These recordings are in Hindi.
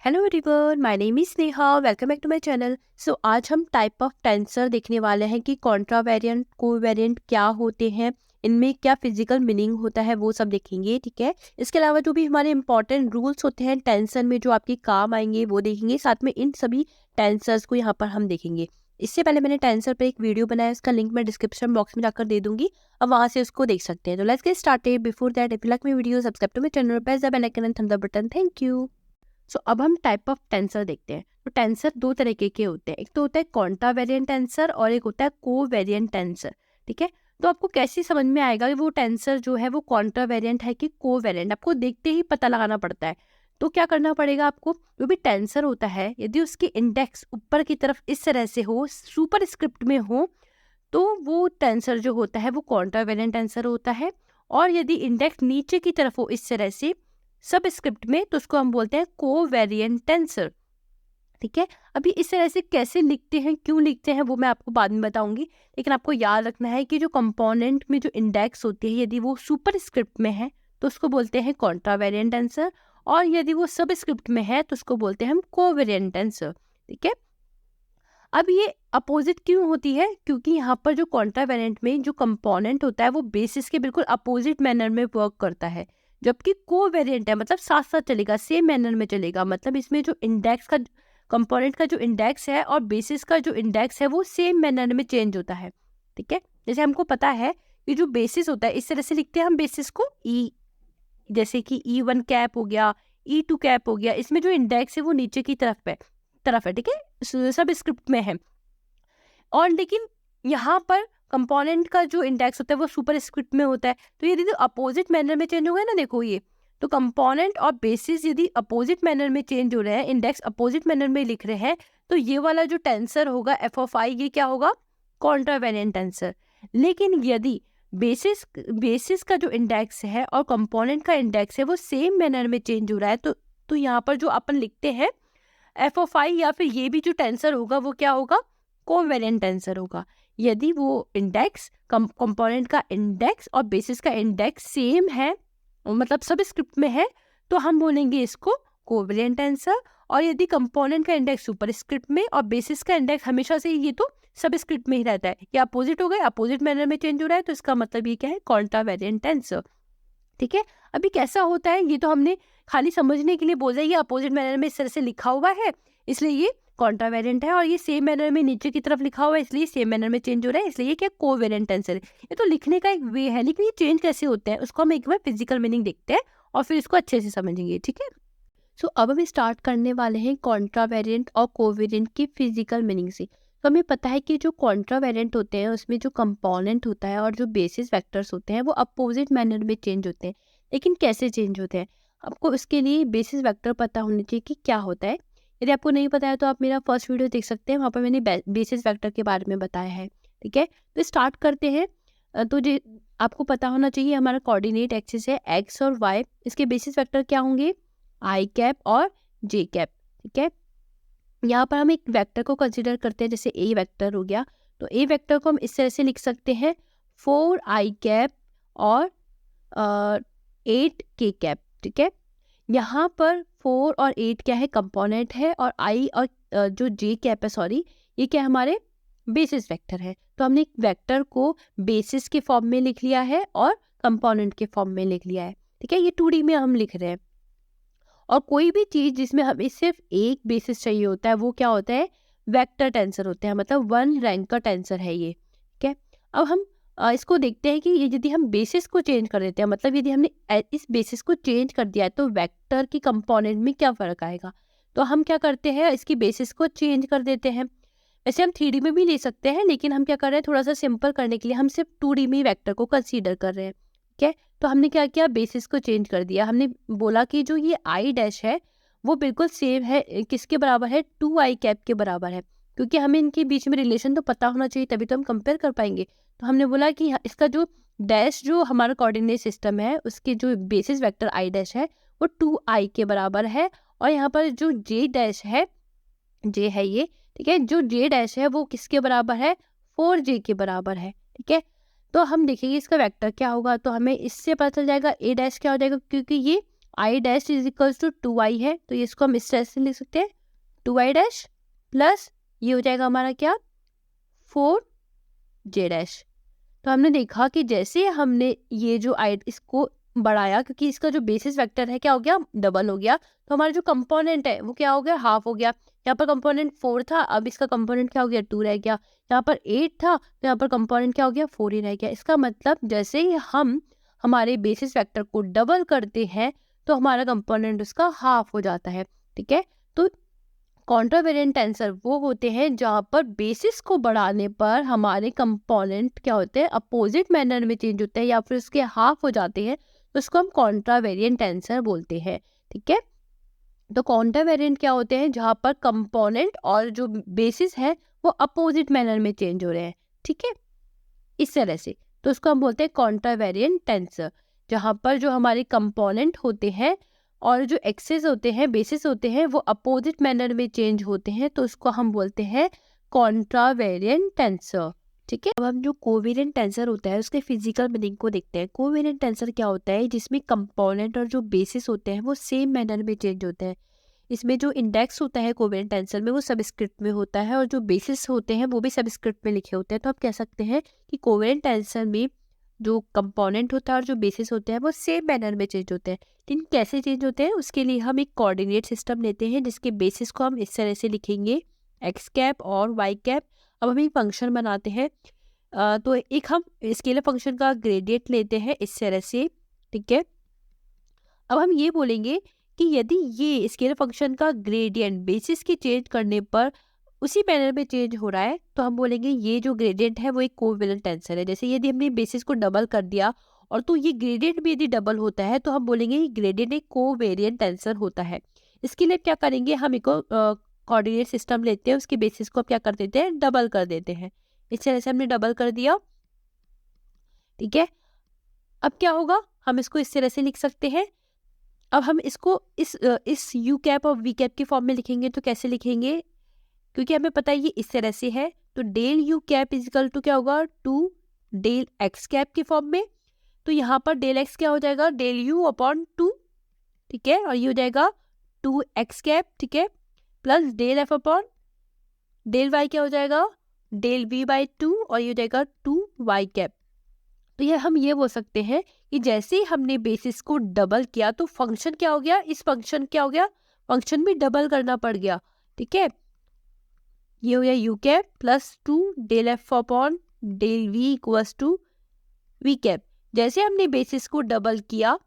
Hello everyone, my name is Neha. Welcome back to my channel. So आज हम टाइप ऑफ टेंसर देखने वाले हैं कि कॉन्ट्रावेरिएंट कोवेरिएंट क्या होते हैं, इनमें क्या फिजिकल मीनिंग होता है, वो सब देखेंगे। ठीक है, इसके अलावा जो भी हमारे इंपॉर्टेंट रूल्स होते हैं टेंसर में जो आपके काम आएंगे वो देखेंगे। साथ में इन सभी टेंसर्स को यहाँ पर हम देखेंगे। इससे पहले मैंने टेंसर पर एक वीडियो बनाया, इसका लिंक मैं डिस्क्रिप्शन बॉक्स में जाकर दे दूंगी, अब वहाँ से उसको देख सकते हैं। तो let's get started. Before that, if you like my video, subscribe to my channel, press the bell icon and thumbs up button. Thank you. अब हम टाइप ऑफ टेंसर देखते हैं। तो टेंसर दो तरीके के होते हैं, एक तो होता है कॉन्ट्रावेरिएंट टेंसर और एक होता है कोवेरिएंट टेंसर। ठीक है, तो आपको कैसे समझ में आएगा कि वो टेंसर जो है वो कॉन्ट्रावेरिएंट है कि कोवेरिएंट, आपको देखते ही पता लगाना पड़ता है। तो क्या करना पड़ेगा आपको, जो भी टेंसर होता है यदि उसकी इंडेक्स ऊपर की तरफ इस तरह से हो, सुपर स्क्रिप्ट में हो, तो वो टेंसर जो होता है वो कॉन्ट्रावेरिएंट टेंसर होता है। और यदि इंडेक्स नीचे की तरफ हो इस तरह से सब स्क्रिप्ट में, तो उसको हम बोलते हैं कोवेरिएंट टेंसर। ठीक है, अभी इस तरह से कैसे लिखते हैं, क्यों लिखते हैं, वो मैं आपको बाद में बताऊंगी। लेकिन आपको याद रखना है कि जो कंपोनेंट में जो इंडेक्स होती है यदि वो सुपर स्क्रिप्ट में है तो उसको बोलते हैं कॉन्ट्रावेरिएंट टेंसर, और यदि वो सब स्क्रिप्ट में है तो उसको बोलते हैं हम कोवेरिएंट टेंसर। ठीक है, अब ये अपोजिट क्यों होती है, क्योंकि यहाँ पर जो कॉन्ट्रावेरिएंट में जो कंपोनेंट होता है वो बेसिस के बिल्कुल अपोजिट मैनर में वर्क करता है, जबकि कोवेरिएंट है मतलब साथ साथ चलेगा, सेम मैनर में चलेगा। मतलब इसमें जो इंडेक्स का कंपोनेंट का जो इंडेक्स है और बेसिस का जो इंडेक्स है वो सेम मैनर में चेंज होता है। ठीक है, जैसे हमको पता है कि जो बेसिस होता है इस तरह से लिखते हैं हम बेसिस को ई, जैसे कि E1 कैप हो गया, E2 कैप हो गया, इसमें जो इंडेक्स है वो नीचे की तरफ है। ठीक है, सब स्क्रिप्ट में है। और लेकिन यहाँ पर कंपोनेंट का जो इंडेक्स होता है वो सुपर स्क्रिप्ट में होता है। तो यदि अपोजिट मैनर में चेंज हो गया ना, देखो ये तो कंपोनेंट और बेसिस यदि अपोजिट मैनर में चेंज हो रहे हैं, इंडेक्स अपोजिट मैनर में लिख रहे हैं, तो ये वाला जो टेंसर होगा एफ ऑफ आई, ये क्या होगा, कॉन्ट्रावेरिएंट टेंसर। लेकिन यदि बेसिस का जो इंडेक्स है और कंपोनेंट का इंडेक्स है वो सेम मैनर में चेंज हो रहा है, तो यहाँ पर जो अपन लिखते हैं एफ ऑफ आई या फिर ये भी जो टेंसर होगा वो क्या होगा, कोवेरिएंट टेंसर होगा। यदि वो इंडेक्स कंपोनेंट का इंडेक्स और बेसिस का इंडेक्स सेम है, मतलब सब स्क्रिप्ट में है, तो हम बोलेंगे इसको कोवेरिएंट टेंसर। और यदि कंपोनेंट का इंडेक्स सुपर स्क्रिप्ट में और बेसिस का इंडेक्स हमेशा से ये तो सब स्क्रिप्ट में ही रहता है, ये अपोजिट हो गए, अपोजिट मैनर में चेंज हो रहा है, तो इसका मतलब ये क्या है, कॉन्ट्रावेरिएंट टेंसर। ठीक है, अभी कैसा होता है ये तो हमने खाली समझने के लिए बोला, ये अपोजिट मैनर में इस तरह से लिखा हुआ है इसलिए ये कॉन्ट्रावेरिएंट है, और ये सेम मैनर में नीचे की तरफ लिखा हुआ है इसलिए सेम मैनर में चेंज हो रहा है, इसलिए ये क्या कोवेरिएंट टेंसर है। ये तो लिखने का एक वे है, लेकिन ये चेंज कैसे होते हैं उसको हम एक बार फिजिकल मीनिंग देखते हैं और फिर इसको अच्छे से समझेंगे। ठीक है, अब हम स्टार्ट करने वाले हैं कॉन्ट्रावेरिएंट और कोवेरिएंट की फिजिकल मीनिंग से। तो हमें पता है कि जो कॉन्ट्रावेरिएंट होते हैं उसमें जो कंपोनेंट होता है और जो बेसिस वेक्टर्स होते हैं वो अपोजिट मैनर में चेंज होते हैं। लेकिन कैसे चेंज होते हैं, आपको उसके लिए बेसिस वेक्टर पता होना चाहिए कि क्या होता है। यदि आपको नहीं पता है तो आप मेरा फर्स्ट वीडियो देख सकते हैं, वहाँ पर मैंने बेसिस वेक्टर के बारे में बताया है। ठीक है, तो स्टार्ट करते हैं। तो जो आपको पता होना चाहिए, हमारा कोऑर्डिनेट एक्सिस है एक्स और वाई, इसके बेसिस वेक्टर क्या होंगे, आई कैप और जे कैप। ठीक है, यहाँ पर हम एक वेक्टर को कंसीडर करते हैं, जैसे ए वेक्टर हो गया, तो ए वेक्टर को हम इस तरह से लिख सकते हैं 4 आई कैप और 8 के कैप। ठीक है, यहाँ पर 4 और 8 क्या है, कंपोनेंट है, और आई और जो जे कैप है, सॉरी, ये क्या हमारे बेसिस वेक्टर है। तो हमने एक वेक्टर को बेसिस के फॉर्म में लिख लिया है और कंपोनेंट के फॉर्म में लिख लिया है। ठीक है, ये 2D में हम लिख रहे हैं। और कोई भी चीज जिसमें हमें सिर्फ एक बेसिस चाहिए होता है वो क्या होता है, वेक्टर टेंसर होते हैं, मतलब 1 रैंक का टेंसर है ये। ठीक है, अब हम इसको देखते हैं कि ये यदि हम बेसिस को चेंज कर देते हैं, मतलब यदि हमने इस बेसिस को चेंज कर दिया है तो वेक्टर की कंपोनेंट में क्या फर्क आएगा। तो हम क्या करते हैं, इसकी बेसिस को चेंज कर देते हैं। वैसे हम 3D में भी ले सकते हैं, लेकिन हम क्या कर रहे हैं, थोड़ा सा सिंपल करने के लिए हम सिर्फ 2D में वेक्टर को कंसीडर कर रहे हैं। ठीक है, तो हमने क्या किया, बेसिस को चेंज कर दिया। हमने बोला कि जो ये आई डैश है वो बिल्कुल सेम है, किसके बराबर है, 2 आई कैप के बराबर है, क्योंकि हमें इनके बीच में रिलेशन तो पता होना चाहिए तभी तो हम कंपेयर कर पाएंगे। तो हमने बोला कि इसका जो डैश जो हमारा कोऑर्डिनेट सिस्टम है उसके जो बेसिस वेक्टर आई डैश है वो 2 आई के बराबर है, और यहाँ पर जो जे डैश है, जे है ये, ठीक है, जो जे डैश है वो किसके बराबर है, 4 जे के बराबर है। ठीक है, तो हम देखेंगे इसका वेक्टर क्या होगा, तो हमें इससे पता चल जाएगा ए डैश क्या हो जाएगा, क्योंकि ये I dash is equals to 2i है, तो इसको हम इस तरह से लिख सकते हैं 2i डैश प्लस ये हो जाएगा हमारा क्या 4j डैश। तो हमने देखा कि जैसे हमने ये जो आई इसको बढ़ाया, क्योंकि इसका जो बेसिस वेक्टर है क्या हो गया डबल हो गया, तो हमारा जो कंपोनेंट है वो क्या हो गया हाफ हो गया। यहाँ पर कंपोनेंट 4 था, अब इसका कंपोनेंट क्या हो गया 2 रह गया। यहाँ पर 8 था तो यहाँ पर कंपोनेंट क्या हो गया 4 ही रह गया। इसका मतलब जैसे ही हम हमारे बेसिस वेक्टर को डबल करते हैं तो हमारा कंपोनेंट उसका हाफ हो जाता है। ठीक है, तो कॉन्ट्रावेरिएंट टेंसर वो होते हैं जहाँ पर बेसिस को बढ़ाने पर हमारे कंपोनेंट क्या होते हैं अपोजिट मैनर में चेंज होते हैं या फिर उसके हाफ हो जाते हैं, तो उसको हम कॉन्ट्रावेरिएंट टेंसर बोलते हैं। ठीक है, तो कॉन्ट्रावेरिएंट क्या होते हैं जहाँ पर कंपोनेंट और जो बेसिस है वो अपोजिट मैनर में चेंज हो रहे हैं। ठीक है, इस तरह से, तो उसको हम बोलते हैं कॉन्ट्रावेरिएंट टेंसर, जहाँ पर जो हमारे कंपोनेंट होते हैं और जो एक्सेस होते हैं बेसिस होते हैं वो अपोजिट मैनर में चेंज होते हैं, तो उसको हम बोलते हैं कॉन्ट्रावेरिएंट टेंसर। ठीक है, अब हम जो कोवेरिएंट टेंसर होता है उसके फिजिकल मीनिंग को देखते हैं। कोवेरिएंट टेंसर क्या होता है, जिसमें कंपोनेंट और जो बेसिस होते हैं वो सेम मैनर में चेंज होते हैं। इसमें जो इंडेक्स होता है कोवेरिएंट टेंसर में वो सबस्क्रिप्ट में होता है और जो बेसिस होते हैं वो भी सबस्क्रिप्ट में लिखे होते हैं। तो आप कह सकते हैं कि कोवेरिएंट टेंसर में जो कंपोनेंट होता है और जो बेसिस होते हैं वो सेम मैनर में चेंज होते हैं। लेकिन कैसे चेंज होते हैं उसके लिए हम एक कोऑर्डिनेट सिस्टम लेते हैं, जिसके बेसिस को हम इस तरह से लिखेंगे एक्स कैप और वाई कैप। अब हम एक फंक्शन बनाते हैं, तो एक हम स्केलर फंक्शन का ग्रेडियंट लेते हैं इस तरह से। ठीक है, अब हम ये बोलेंगे कि यदि ये स्केलर फंक्शन का ग्रेडियंट बेसिस के चेंज करने पर उसी मैनर में चेंज हो रहा है तो हम बोलेंगे ये जो ग्रेडियंट है वो एक कोवेरिएंट टेंसर है। जैसे यदि हमने बेसिस को डबल कर दिया और तो ये ग्रेडियंट भी यदि डबल होता है तो हम बोलेंगे ये ग्रेडियंट एक कोवेरिएंट टेंसर होता है। इसके लिए क्या करेंगे, हम एक कोऑर्डिनेट सिस्टम लेते हैं, उसके बेसिस को क्या कर देते हैं डबल कर देते हैं। इस तरह से हमने डबल कर दिया। ठीक है, अब क्या होगा, हम इसको इस तरह से लिख सकते हैं। अब हम इसको इस यू कैप और वी कैप के फॉर्म में लिखेंगे, तो कैसे लिखेंगे, क्योंकि हमें पता है ये इस तरह से है, तो del U cap is equal to क्या होगा टू डेल एक्स कैप के फॉर्म में। तो यहाँ पर डेल एक्स क्या हो जाएगा डेल यू अपॉन 2। ठीक है, और ये हो जाएगा 2 एक्स कैप। ठीक है, plus del F upon del Y क्या हो जाएगा डेल वी बाई 2 और ये हो जाएगा 2 वाई कैप। तो ये हम ये बोल सकते हैं कि जैसे ही हमने बेसिस को डबल किया तो फंक्शन क्या हो गया, इस फंक्शन क्या हो गया फंक्शन भी डबल करना पड़ गया। ठीक है, ये हो गया U cap plus 2 del F upon del V equals to V cap. जैसे हमने बेसिस को डबल किया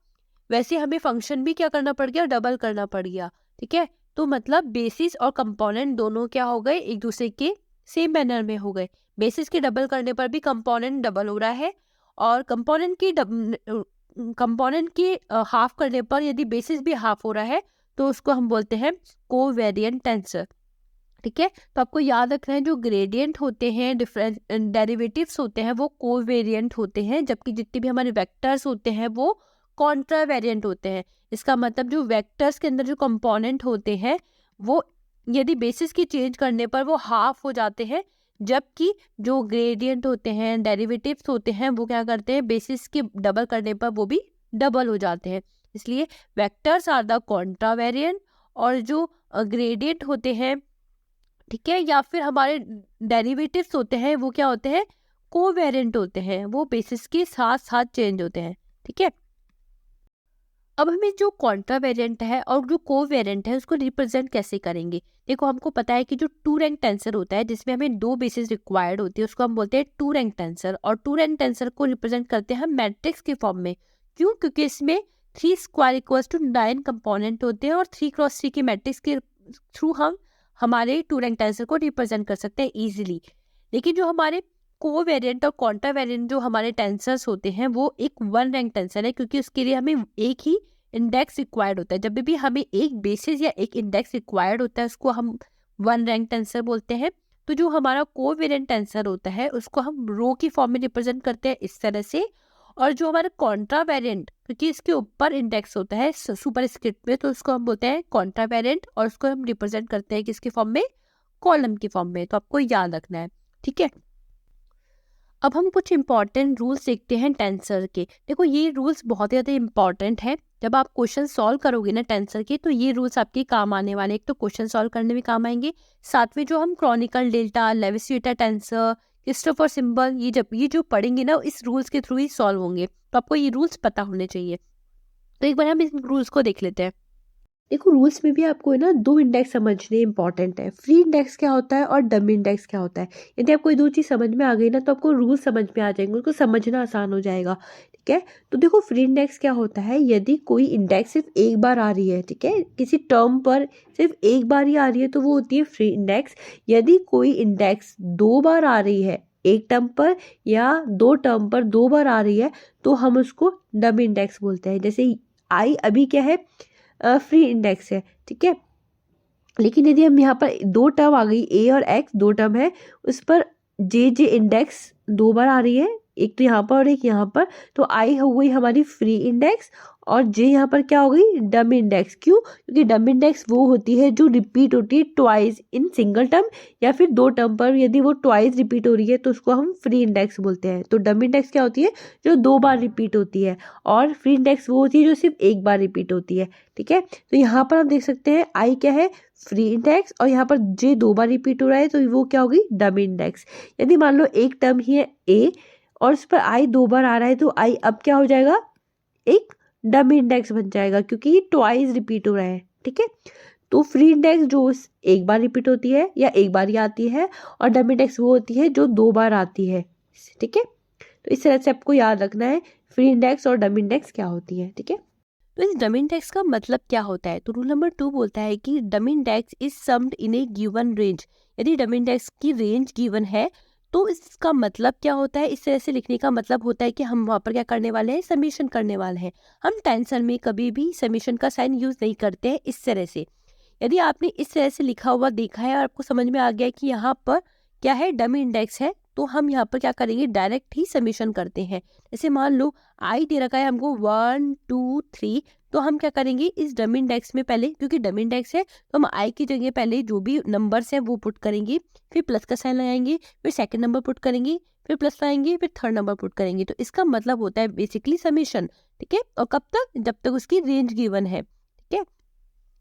वैसे हमें फंक्शन भी क्या करना पड़ गया डबल करना पड़ गया। ठीक है, तो मतलब बेसिस और कंपोनेंट दोनों क्या हो गए एक दूसरे के सेम मैनर में हो गए। बेसिस के डबल करने पर भी कंपोनेंट डबल हो रहा है और कंपोनेंट की हाफ करने पर यदि बेसिस भी हाफ हो रहा है तो उसको हम बोलते हैं कोवेरिएंट टेंसर। ठीक है, तो आपको याद रखना है जो ग्रेडियंट होते हैं डिफरेंट डेरिवेटिव्स होते हैं वो कोवेरिएंट होते हैं, जबकि जितने भी हमारे वेक्टर्स होते हैं वो कॉन्ट्रावेरिएंट होते हैं। इसका मतलब जो वेक्टर्स के अंदर जो कंपोनेंट होते हैं वो यदि बेसिस की चेंज करने पर वो हाफ हो जाते हैं, जबकि जो ग्रेडियंट होते हैं डेरिवेटिव्स होते हैं वो क्या करते हैं बेसिस के डबल करने पर वो भी डबल हो जाते हैं। इसलिए वेक्टर्स आर द कॉन्ट्रावेरिएंट और जो ग्रेडियंट होते हैं ठीक है या फिर हमारे डेरिवेटिव्स होते हैं वो क्या होते हैं कोवेरिएंट होते हैं, वो बेसिस के साथ साथ चेंज होते हैं। ठीक है, अब हमें जो कॉन्ट्रावेरिएंट है और जो कोवेरिएंट है उसको रिप्रेजेंट कैसे करेंगे। देखो हमको पता है कि जो टू रैंक टेंसर होता है जिसमें हमें 2 बेसिस रिक्वायर्ड होती है उसको हम बोलते हैं टू रैंक टेंसर, और टू रैंक टेंसर को रिप्रेजेंट करते हैं हम मैट्रिक्स के फॉर्म में। क्यों, क्योंकि इसमें 3 स्क्वायर इक्वल्स टू 9 कंपोनेंट होते हैं और 3x3 के मैट्रिक्स के थ्रू हम हमारे टू रैंक टेंसर को रिप्रेजेंट कर सकते हैं इजीली। लेकिन जो हमारे कोवेरिएंट और कॉन्ट्रावेरिएंट जो हमारे टेंसर्स होते हैं वो एक 1 रैंक टेंसर है, क्योंकि उसके लिए हमें एक ही इंडेक्स रिक्वायर्ड होता है। जब भी हमें एक बेसिस या एक इंडेक्स रिक्वायर्ड होता है उसको हम 1 रैंक टेंसर बोलते हैं। तो जो हमारा कोवेरिएंट टेंसर होता है उसको हम रो की फॉर्म में रिप्रेजेंट करते हैं इस तरह से, और जो हमारा कॉन्ट्रावेरिएंट क्योंकि इसके ऊपर इंडेक्स होता है सुपर स्क्रिप्ट में तो उसको हम बोलते हैं कॉन्ट्रावेरिएंट, और उसको हम रिप्रेजेंट करते हैं किसके फॉर्म में कॉलम की फॉर्म में। तो आपको याद रखना है। ठीक है, अब हम कुछ इंपॉर्टेंट रूल्स देखते हैं टेंसर के। देखो ये रूल्स बहुत ज़्यादा इंपॉर्टेंट है। जब आप क्वेश्चन सॉल्व करोगे ना टेंसर के, तो ये रूल्स आपके काम आने वाले। एक तो क्वेश्चन सॉल्व करने में काम आएंगे, साथ में जो हम Kronecker delta, Levi Civita tensor, Christoffel symbol, ये जो पढ़ेंगे ना, इस रूल्स के थ्रू ही सॉल्व होंगे। तो आपको ये रूल्स पता होने चाहिए। तो एक बार हम इस रूल्स को देख लेते हैं। देखो रूल्स में भी आपको है ना 2 इंडेक्स समझने इंपॉर्टेंट है। फ्री इंडेक्स क्या होता है और डमी इंडेक्स क्या होता है। यदि आपको ये 2 चीज़ समझ में आ गई ना, तो आपको रूल समझ में आ जाएंगे, उसको समझना आसान हो जाएगा। ठीक है, तो देखो फ्री इंडेक्स क्या होता है। यदि कोई इंडेक्स सिर्फ एक बार आ रही है, ठीक है, किसी टर्म पर सिर्फ एक बार ही आ रही है, तो वो होती है फ्री इंडेक्स। यदि कोई इंडेक्स 2 बार आ रही है, एक टर्म पर या 2 टर्म पर 2 बार आ रही है, तो हम उसको डमी इंडेक्स बोलते हैं। जैसे आई अभी क्या है, फ्री इंडेक्स है। ठीक है, लेकिन यदि हम यहाँ पर 2 टर्म आ गई, ए और एक्स 2 टर्म है, उस पर जे इंडेक्स 2 बार आ रही है, एक तो यहाँ पर और एक यहाँ पर, तो आई हो गई हमारी फ्री इंडेक्स और जे यहाँ पर क्या हो गई, डम इंडेक्स। क्यों? क्योंकि डम इंडेक्स वो होती है जो रिपीट होती है ट्वाइस इन सिंगल टर्म, या फिर 2 टर्म पर यदि वो ट्वाइस रिपीट हो रही है, तो उसको हम फ्री इंडेक्स बोलते हैं। तो डम इंडेक्स क्या होती है, जो 2 बार रिपीट होती है, और फ्री इंडेक्स वो होती है जो सिर्फ एक बार रिपीट होती है। ठीक है, तो यहाँ पर हम देख सकते हैं आई क्या है, फ्री इंडेक्स, और यहाँ पर जे 2 बार रिपीट हो रहा है, तो वो क्या होगी, डमी इंडेक्स। यदि मान लो एक टर्म ही है ए और उस पर आई 2 बार आ रहा है, तो आई अब क्या हो जाएगा, एक डमी इंडेक्स बन जाएगा, क्योंकि ये ट्वाइस रिपीट हो रहा है। ठीक है, तो फ्री इंडेक्स जो एक बार रिपीट होती है या एक बार ही आती है, और डमी इंडेक्स वो होती है जो 2 बार आती है। ठीक है, तो इस तरह से आपको याद रखना है फ्री इंडेक्स और डमी इंडेक्स क्या होती है। ठीक है, तो इस डमी इंडेक्स का मतलब क्या होता है। तो रूल नंबर 2 बोलता है कि dummy index is summed in a given range. यदि डमी इंडेक्स की रेंज गिवन है, तो इसका मतलब क्या होता है, इस तरह से लिखने का मतलब होता है कि हम वहाँ पर क्या करने वाले हैं, समीशन करने वाले हैं। हम टेंसर में कभी भी समीशन का साइन यूज नहीं करते हैं इस तरह से। यदि आपने इस तरह से लिखा हुआ देखा है और आपको समझ में आ गया कि यहाँ पर क्या है, डमी इंडेक्स है, तो हम यहाँ पर क्या करेंगे, डायरेक्ट ही समीशन करते हैं। जैसे मान लो आई दे रखा है हमको 1 2 3, तो हम क्या करेंगे, इस डमी इंडेक्स में पहले, क्योंकि डमी इंडेक्स है तो हम आई की जगह पहले जो भी नंबर्स हैं वो पुट करेंगे, फिर प्लस का साइन लगाएंगे, फिर सेकंड नंबर पुट करेंगे, फिर प्लस लगाएंगे, फिर थर्ड नंबर पुट करेंगे। तो इसका मतलब होता है बेसिकली समीशन। ठीक है, और कब तक, जब तक उसकी रेंज गिवन है। ठीक है,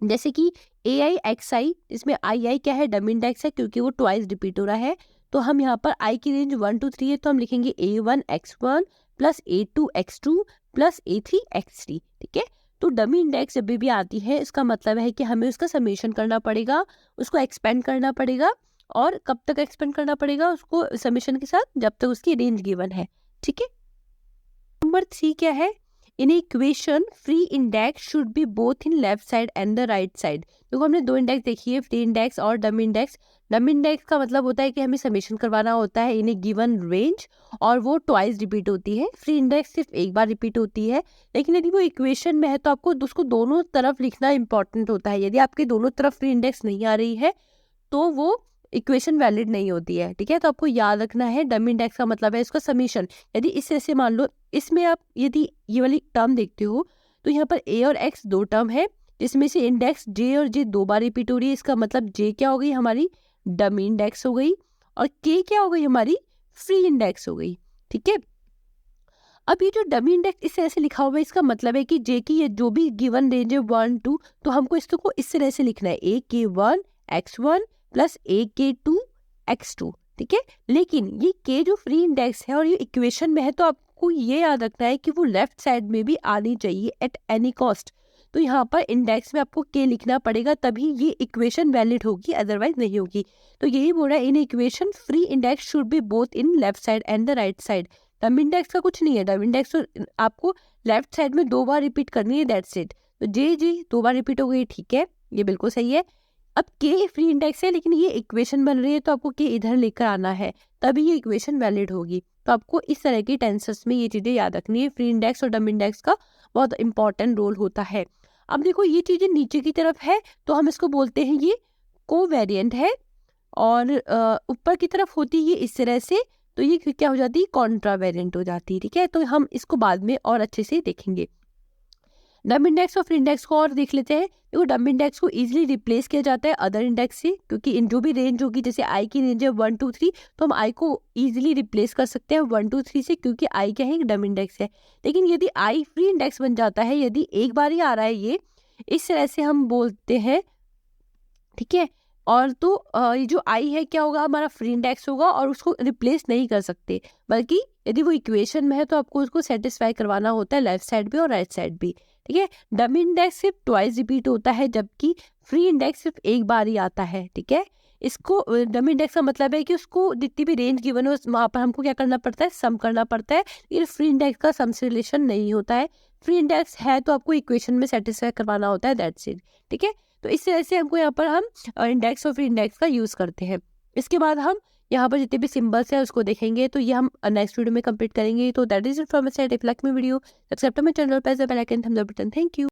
जैसे कि ए आई एक्स आई, इसमें आई क्या है, डमी इंडेक्स है, क्योंकि वो ट्वाइस रिपीट हो रहा है। तो हम यहाँ पर आई की रेंज 1 2 3 है, तो हम लिखेंगे A1 X1 plus A2 X2 plus A3 X3। ठीक है, तो डमी इंडेक्स जब भी आती है, इसका मतलब है कि हमें उसका समेशन करना पड़ेगा, उसको एक्सपेंड करना पड़ेगा। और कब तक एक्सपेंड करना पड़ेगा उसको समेशन के साथ, जब तक उसकी रेंज गिवन है। ठीक है, नंबर 3 क्या है, in equation free index should be both in left side and the right side. देखो हमने 2 इंडेक्स देखी है, फ्री इंडेक्स और डमी इंडेक्स। डमी इंडेक्स का मतलब होता है कि हमें समेशन करवाना होता है इन ए गिवन रेंज, और वो ट्वाइस रिपीट होती है। फ्री इंडेक्स सिर्फ एक बार रिपीट होती है, लेकिन यदि वो इक्वेशन में है तो आपको उसको दोनों तरफ लिखना इंपॉर्टेंट होता है। यदि आपके दोनों तरफ फ्री इंडेक्स नहीं आ रही है, तो वो इक्वेशन वैलिड नहीं होती है। ठीक है, तो आपको याद रखना है डमी इंडेक्स का मतलब है इसका समीशन। यदि इस तरह से मान लो, इसमें आप यदि ये वाली टर्म देखते हो, तो यहाँ पर ए और एक्स 2 टर्म है, जिसमें से इंडेक्स जे और जे 2 बार रिपीट हो रही है। इसका मतलब जे क्या हो गई, हमारी डमी इंडेक्स हो गई, और के क्या हो गई, हमारी फ्री इंडेक्स हो गई। ठीक है, अब ये जो डमी इंडेक्स इस तरह से लिखा हुआ है, इसका मतलब है कि जे की ये जो भी गिवन रेंज है 1 2, तो हमको इसको इस तरह से लिखना है, AK1 X1 plus AK2 X2। ठीक है, लेकिन ये के जो फ्री इंडेक्स है और ये इक्वेशन में है, तो आपको ये याद रखना है कि वो लेफ्ट साइड में भी आनी चाहिए एट एनी कॉस्ट। तो यहाँ पर इंडेक्स में आपको के लिखना पड़ेगा, तभी ये इक्वेशन वैलिड होगी, अदरवाइज नहीं होगी। तो यही बोल रहा है, in equation free index should be both in left side and the right side. Dummy index का कुछ नहीं है, डमी इंडेक्स तो आपको लेफ्ट साइड में 2 बार रिपीट करनी है, दैट्स इट। तो जे 2 बार रिपीट हो गई, ठीक है, ये बिल्कुल सही है। अब के फ्री इंडेक्स है, लेकिन ये इक्वेशन बन रही है, तो आपको के इधर लेकर आना है, तभी ये इक्वेशन वैलिड होगी। तो आपको इस तरह की टेंसेस में ये चीजें याद रखनी है। फ्री इंडेक्स और डमी इंडेक्स का बहुत इंपॉर्टेंट रोल होता है। अब देखो ये चीजें नीचे की तरफ है, तो हम इसको बोलते हैं ये कोवेरिएंट है, और ऊपर की तरफ होती है ये इस तरह से, तो ये क्या हो जाती है, कॉन्ट्रावेरिएंट हो जाती है। ठीक है, तो हम इसको बाद में और अच्छे से देखेंगे। डम इंडेक्स और फ्री इंडेक्स को और देख लेते हैं। देखो डम इंडेक्स को इजीली रिप्लेस किया जाता है अदर इंडेक्स से, क्योंकि इन जो भी रेंज होगी, जैसे आई की रेंज है 1 2 3, तो हम आई को इजीली रिप्लेस कर सकते हैं 1 2 3 से, क्योंकि आई क्या है, एक डम इंडेक्स है। लेकिन यदि आई फ्री इंडेक्स बन जाता है, यदि एक बार ही आ रहा है ये, इस तरह से हम बोलते हैं, ठीक है। और तो ये जो आई है क्या होगा, हमारा फ्री इंडेक्स होगा और उसको रिप्लेस नहीं कर सकते, बल्कि यदि वो इक्वेशन में है तो आपको उसको सेटिस्फाई करवाना होता है लेफ्ट साइड भी और राइट साइड भी, ठीक है। डमी इंडेक्स सिर्फ ट्वाइस रिपीट होता है, जबकि फ्री इंडेक्स सिर्फ एक बार ही आता है, ठीक है। इसको डमी इंडेक्स का मतलब है कि उसको जितनी भी रेंज गिवन है वहाँ पर हमको क्या करना पड़ता है, सम करना पड़ता है। लेकिन फ्री इंडेक्स का सम से रिलेशन नहीं होता है। फ्री इंडेक्स है तो आपको इक्वेशन में सेटिस्फाई करवाना होता है, दैट्स इट, ठीक है। तो इस तरह से हमको यहाँ पर हम इंडेक्स और फ्री इंडेक्स का यूज़ करते हैं। इसके बाद हम यहाँ पर जितने भी सिंबल्स हैं उसको देखेंगे, तो ये हम नेक्स्ट वीडियो में कंप्लीट करेंगे। तो that is it from my side. If like my video, subscribe to my channel, press the bell icon, thumbs up button. Thank you.